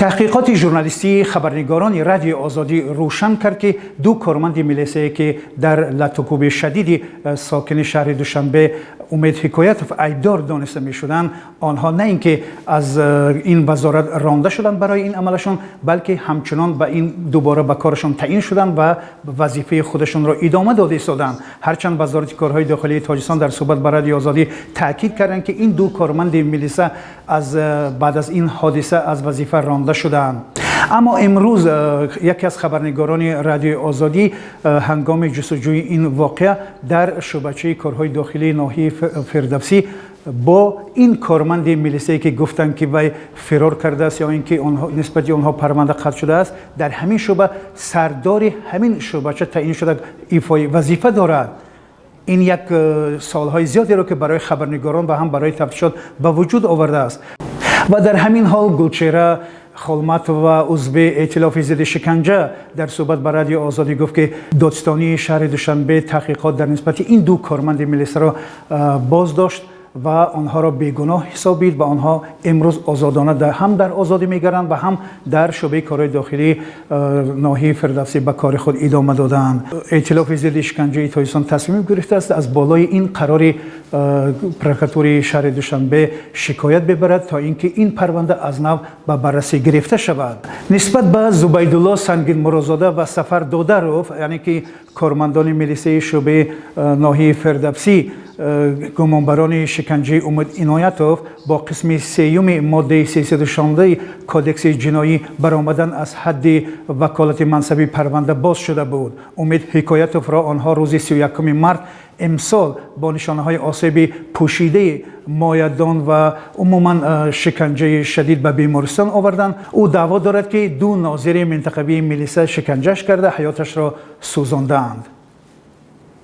تحقیقات ژورنالیستی خبرنگاران رادیو آزادی روشن کرد که دو کارمند میلیسایی که در لطوکوب شدیدی ساکن شهر دوشنبه امید حکایتوف ایبدار دانسته می شدند، آنها نه اینکه از این وزارت رانده شدند برای این عملشون، بلکه همچنان به این دوباره به کارشون تعیین شدند و وظیفه خودشون را ادامه داده ایستادند. هرچند وزارت کارهای داخلی تاجیکستان در صحبت با رادیو آزادی تاکید کردند که این دو کارمند میلیسا بعد از این حادثه از وظیفه رانده شدند. اما امروز یکی از خبرنگاران رادیو آزادی هنگام جستجوی این واقعه در شعبچه کارهای داخلی ناحیه فردوسی با این کارمند میلیسایی که گفتند که وی فرار کرده است یا اینکه نسبت آنها پرونده قطع شده است، در همین شعبه سردار همین شعبچه تعیین شده ایفای وظیفه دارد. این یک سالهای زیادی رو که برای خبرنگاران و هم برای تفتیشات به وجود آورده است. و در همین حال گلچهره خلمت و عضو ائتلاف ضد شکنجه در صحبت با رادیو آزادی گفت که دادستانی شهر دوشنبه تحقیقات در نسبت این دو کارمند میلیسا را باز داشت و آنها را بیگناه حسابید و آنها امروز آزادانه هم در آزادی میگردند و هم در شعبه کارهای داخلی ناحیه فردوسی به کار خود ادامه دادند. ائتلاف ضد شکنجه تاجیکستان تصمیم گرفته است از بالای این قرار پرکاتور شهر دوشنبه شکایت ببرد تا اینکه این پرونده از نو به بررسی گرفته شود. نسبت به زبیدالله سنگین مرازاده و سفر دادروف، یعنی که کارمندان میلیسای شعبه ناحیه فردوسی گمانبران شکنجه امید عنایتوف با قسم سیوم ماده 316 کودکس جنایی برآمدن از حد وکالت منصبی پرونده باز شده بود. امید حکایتوف را آنها روز 31 مارس امسال با نشانه‌های آسیب پوشیده مایدان و عموما شکنجه شدید به بیمارستان آوردند. او دعوا دارد که دو ناظر منطقوی میلیسا شکنجهش کرده حیاتش را سوزاندند.